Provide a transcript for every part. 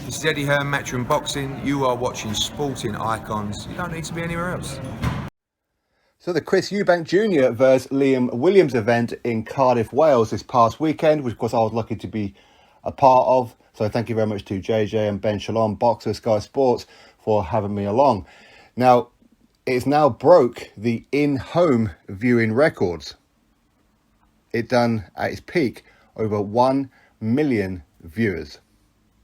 This is Eddie Hearn, Matchroom Boxing. You are watching Sporting Icons. You don't need to be anywhere else. So the Chris Eubank Jr. versus Liam Williams event in Cardiff, Wales this past weekend, which of course I was lucky to be a part of. So thank you very much to JJ and Ben Shalom, Boxer, Sky Sports, for having me along. Now, it's now broke the in-home viewing records. It done at its peak over 1 million viewers,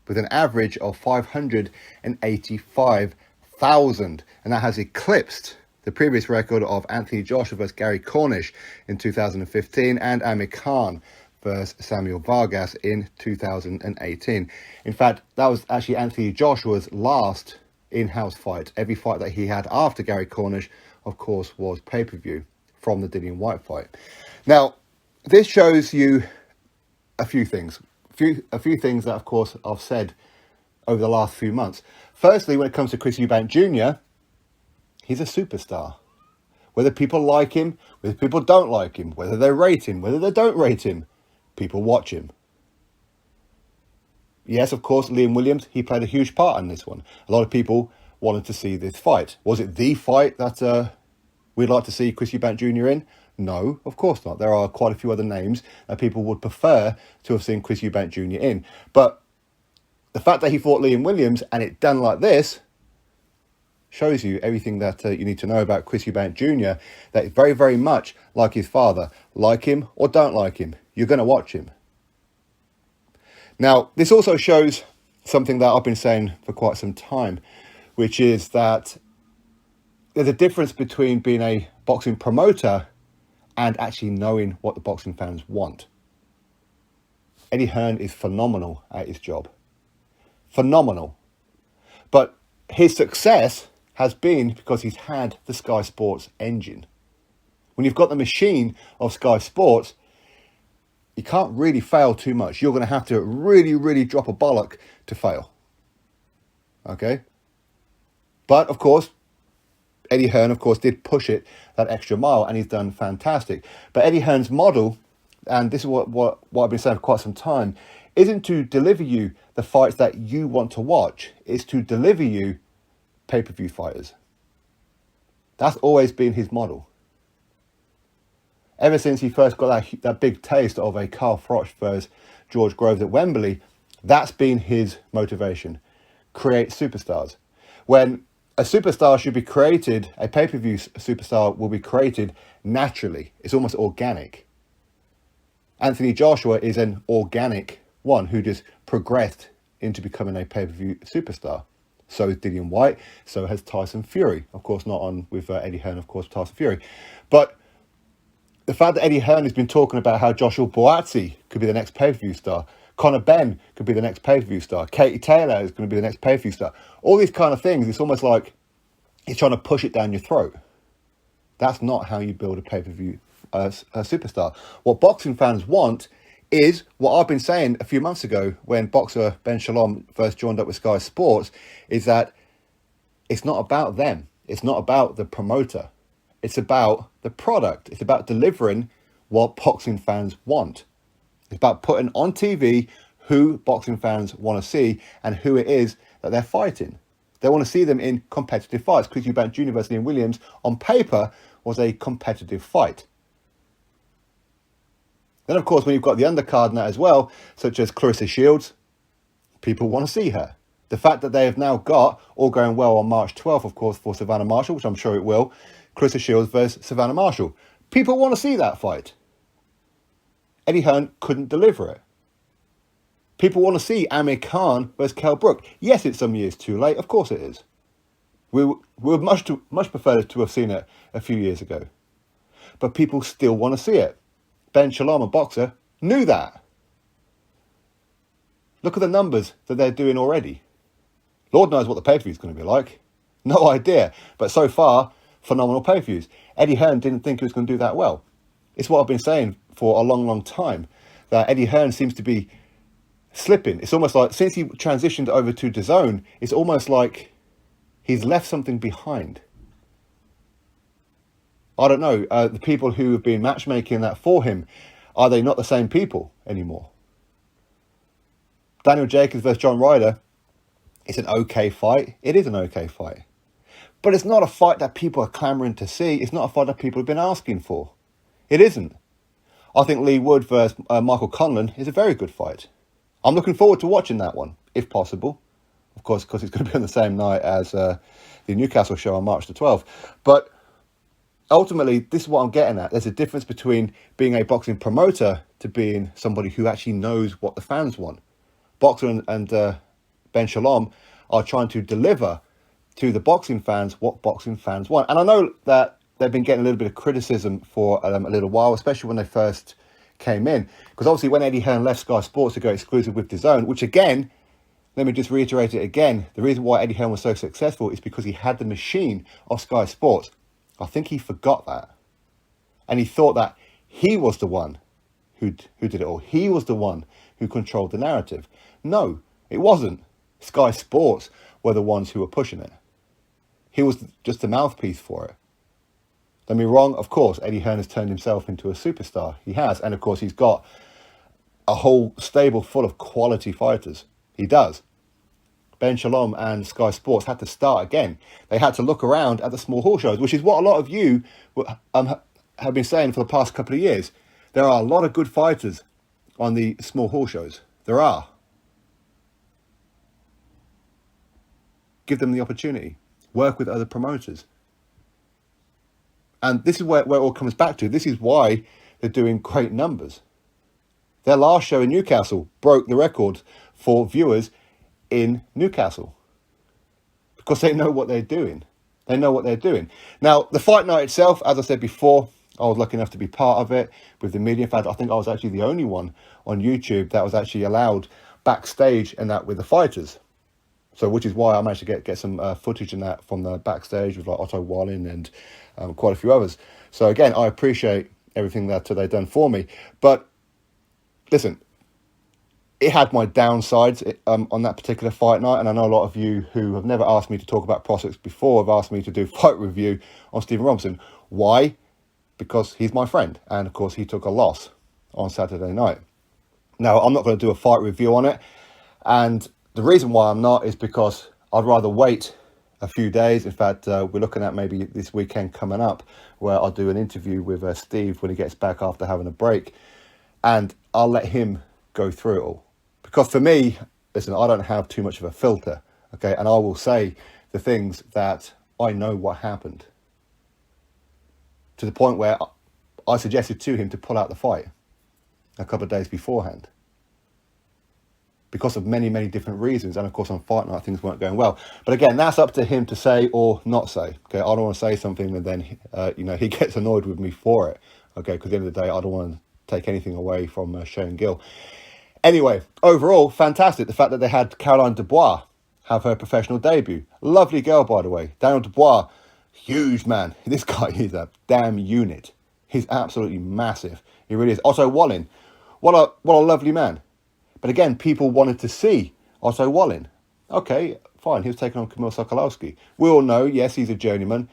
with an average of 585,000, and that has eclipsed the previous record of Anthony Joshua versus Gary Cornish in 2015 and Hearn versus Samuel Vargas in 2018. In fact, that was actually Anthony Joshua's last in-house fight. Every fight that he had after Gary Cornish, of course, was pay-per-view from the Dillian Whyte fight. Now, this shows you a few things. A few things that, of course, I've said over the last few months. Firstly, when it comes to Chris Eubank Jr., he's a superstar. Whether people like him, whether people don't like him, whether they rate him, whether they don't rate him, people watch him. Yes, of course, Liam Williams, he played a huge part in this one. A lot of people wanted to see this fight. Was it the fight that we'd like to see Chris Eubank Jr. in? No, of course not. There are quite a few other names that people would prefer to have seen Chris Eubank Jr. in. But the fact that he fought Liam Williams and it done like this shows you everything that you need to know about Chris Eubank Jr. That is very, very much like his father. Like him or don't like him, you're going to watch him. Now, this also shows something that I've been saying for quite some time, which is that there's a difference between being a boxing promoter and actually knowing what the boxing fans want. Eddie Hearn is phenomenal at his job. Phenomenal. But his success has been because he's had the Sky Sports engine. When you've got the machine of Sky Sports, you can't really fail too much. You're going to have to really, really drop a bollock to fail. Okay? But, of course, Eddie Hearn, of course, did push it that extra mile, and he's done fantastic. But Eddie Hearn's model, and this is what I've been saying for quite some time, isn't to deliver you the fights that you want to watch. It's to deliver you pay-per-view fighters. That's always been his model. Ever since he first got that big taste of a Carl Froch versus George Groves at Wembley, that's been his motivation. Create superstars. When a superstar should be created, a pay-per-view superstar will be created naturally. It's almost organic. Anthony Joshua is an organic one who just progressed into becoming a pay-per-view superstar. So is Dillian Whyte, so has Tyson Fury. Of course, not on with Eddie Hearn, of course, Tyson Fury. But the fact that Eddie Hearn has been talking about how Joshua Buatsi could be the next pay-per-view star, Conor Benn could be the next pay-per-view star, Katie Taylor is going to be the next pay-per-view star. All these kind of things, it's almost like he's trying to push it down your throat. That's not how you build a pay-per-view superstar. What boxing fans want is what I've been saying a few months ago when boxer Ben Shalom first joined up with Sky Sports, is that it's not about them. It's not about the promoter. It's about the product. It's about delivering what boxing fans want. It's about putting on TV who boxing fans want to see and who it is that they're fighting. They want to see them in competitive fights. Chris Eubank Jr. versus Liam Williams on paper was a competitive fight. Then, of course, when you've got the undercard in that as well, such as Clarissa Shields, people want to see her. The fact that they have now got, all going well on March 12th, of course, for Savannah Marshall, which I'm sure it will, Clarissa Shields versus Savannah Marshall. People want to see that fight. Eddie Hearn couldn't deliver it. People want to see Amir Khan versus Kell Brook. Yes, it's some years too late. Of course it is. We would much prefer to have seen it a few years ago. But people still want to see it. Ben Shalom, a boxer, knew that. Look at the numbers that they're doing already. Lord knows what the pay-per-view is going to be like. No idea. But so far, phenomenal pay-per-views. Eddie Hearn didn't think he was going to do that well. It's what I've been saying for a long, long time, that Eddie Hearn seems to be slipping. It's almost like, since he transitioned over to DAZN, it's almost like he's left something behind. I don't know, the people who have been matchmaking that for him, are they not the same people anymore? Daniel Jacobs versus John Ryder, It's an okay fight. It is an okay fight. But it's not a fight that people are clamouring to see. It's not a fight that people have been asking for. It isn't. I think Lee Wood versus Michael Conlan is a very good fight. I'm looking forward to watching that one, if possible. Of course, because it's going to be on the same night as the Newcastle show on March the 12th. But ultimately, this is what I'm getting at. There's a difference between being a boxing promoter to being somebody who actually knows what the fans want. Boxer and Ben Shalom are trying to deliver to the boxing fans what boxing fans want. And I know that they've been getting a little bit of criticism for a little while, especially when they first came in. Because obviously when Eddie Hearn left Sky Sports to go exclusive with DAZN, which again, let me just reiterate it again, the reason why Eddie Hearn was so successful is because he had the machine of Sky Sports. I think he forgot that. And he thought that he was the one who did it all. He was the one who controlled the narrative. No, it wasn't. Sky Sports were the ones who were pushing it. He was just a mouthpiece for it. Don't be wrong, of course, Eddie Hearn has turned himself into a superstar. He has. And of course, he's got a whole stable full of quality fighters. He does. Ben Shalom and Sky Sports had to start again. They had to look around at the small hall shows, which is what a lot of you have been saying for the past couple of years. There are a lot of good fighters on the small hall shows. There are. Give them the opportunity. Work with other promoters. And this is where it all comes back to. This is why they're doing great numbers. Their last show in Newcastle broke the record for viewers in Newcastle. Because they know what they're doing. They know what they're doing. Now, the fight night itself, as I said before, I was lucky enough to be part of it with the media. In fact, I think I was actually the only one on YouTube that was actually allowed backstage and that with the fighters. So, which is why I managed to get some footage in that from the backstage with like Otto Wallin and quite a few others. So again, I appreciate everything that they've done for me. But listen, it had my downsides on that particular fight night. And I know a lot of you who have never asked me to talk about prospects before have asked me to do fight review on Stephen Robinson. Why? Because he's my friend. And of course, he took a loss on Saturday night. Now, I'm not going to do a fight review on it. And the reason why I'm not is because I'd rather wait a few days. In fact, we're looking at maybe this weekend coming up where I'll do an interview with Steve when he gets back after having a break. And I'll let him go through it all. Because for me, listen, I don't have too much of a filter, okay? And I will say the things that I know what happened. To the point where I suggested to him to pull out the fight a couple of days beforehand. Because of many, many different reasons. And of course, on fight night, things weren't going well. But again, that's up to him to say or not say. Okay, I don't want to say something and then, he gets annoyed with me for it. Okay, because at the end of the day, I don't want to take anything away from Shane Gill. Anyway, overall, fantastic. The fact that they had Caroline Dubois have her professional debut. Lovely girl, by the way. Daniel Dubois, huge man. This guy is a damn unit. He's absolutely massive. He really is. Otto Wallin, what a lovely man. But again, people wanted to see Otto Wallin. Okay, fine. He was taking on Kamil Sokolowski. We all know, yes, he's a journeyman,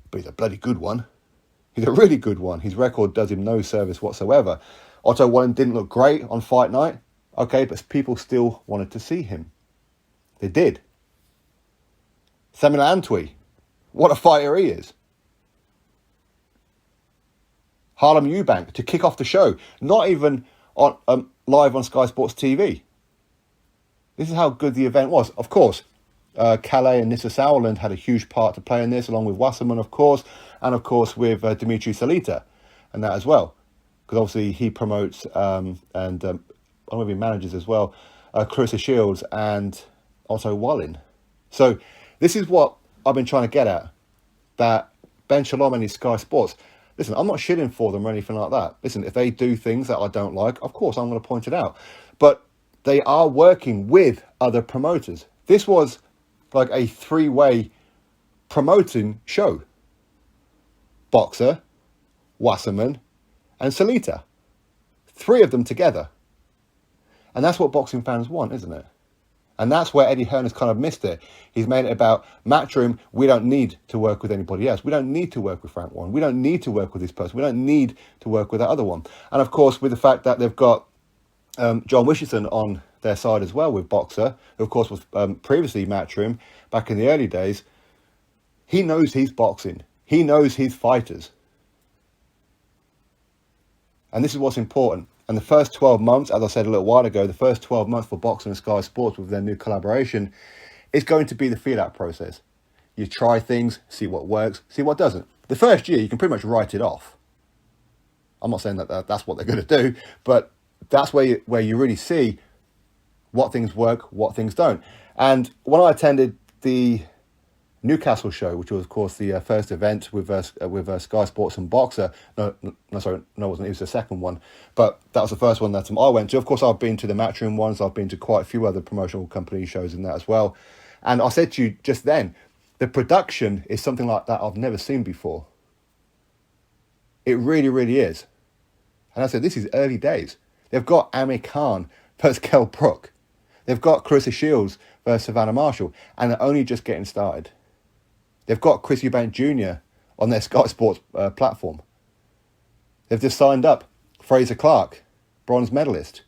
but he's a bloody good one. He's a really good one. His record does him no service whatsoever. Otto Wallin didn't look great on fight night. Okay, but people still wanted to see him. They did. Samuel Antwi, what a fighter he is. Harlem Eubank to kick off the show. Not even on live on Sky Sports TV. This is how good the event was. Of course, Calais and Nissa Sauerland had a huge part to play in this, along with Wasserman, of course, and of course with Dimitri Salita, and that as well. Because obviously he promotes and I don't know if he manages as well, Clarissa Shields and Otto Wallin. So this is what I've been trying to get at. That Ben Shalom and his Sky Sports, listen, I'm not shitting for them or anything like that. Listen, if they do things that I don't like, of course I'm going to point it out. But they are working with other promoters. This was like a three-way promoting show. Boxer, Wasserman, and Salita. Three of them together. And that's what boxing fans want, isn't it? And that's where Eddie Hearn has kind of missed it. He's made it about Matchroom. We don't need to work with anybody else. We don't need to work with Frank Warren. We don't need to work with this person. We don't need to work with that other one. And of course, with the fact that they've got John Wishington on their side as well with Boxer, who of course was previously Matchroom back in the early days. He knows his boxing. He knows his fighters. And this is what's important. And the first 12 months, as I said a little while ago, the first 12 months for Boxer and Sky Sports with their new collaboration is going to be the feel-out process. You try things, see what works, see what doesn't. The first year, you can pretty much write it off. I'm not saying that that's what they're going to do, but that's where you really see what things work, what things don't. And when I attended the Newcastle show, which was, of course, the first event with Sky Sports and Boxer. No, it wasn't. It was the second one, but that was the first one that I went to. Of course, I've been to the Matchroom ones. I've been to quite a few other promotional company shows in that as well. And I said to you just then, the production is something like that I've never seen before. It really, really is. And I said, this is early days. They've got Amir Khan versus Kell Brook. They've got Carissa Shields versus Savannah Marshall, and they're only just getting started. They've got Chris Eubank Jr. on their Sky Sports platform. They've just signed up Fraser Clark, bronze medalist.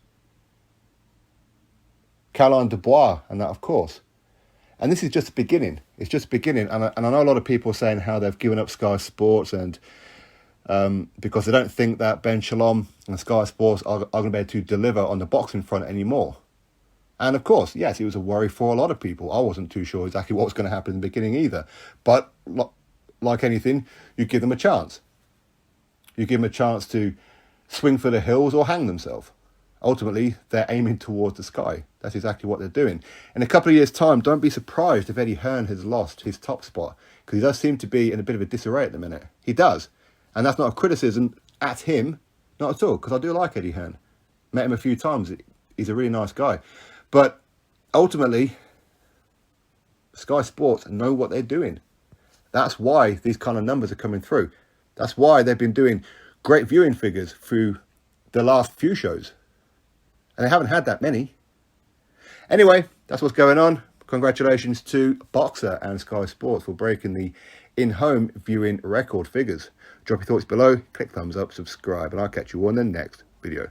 Caroline Dubois, and that, of course. And this is just the beginning. It's just beginning. And I know a lot of people are saying how they've given up Sky Sports and because they don't think that Ben Shalom and Sky Sports are going to be able to deliver on the boxing front anymore. And of course, yes, it was a worry for a lot of people. I wasn't too sure exactly what was going to happen in the beginning either. But like anything, you give them a chance. You give them a chance to swing for the hills or hang themselves. Ultimately, they're aiming towards the sky. That's exactly what they're doing. In a couple of years' time, don't be surprised if Eddie Hearn has lost his top spot, because he does seem to be in a bit of a disarray at the minute. He does. And that's not a criticism at him, not at all, because I do like Eddie Hearn. Met him a few times. He's a really nice guy. But ultimately, Sky Sports know what they're doing. That's why these kind of numbers are coming through. That's why they've been doing great viewing figures through the last few shows. And they haven't had that many. Anyway, that's what's going on. Congratulations to Boxer and Sky Sports for breaking the in-home viewing record figures. Drop your thoughts below, click thumbs up, subscribe, and I'll catch you on the next video.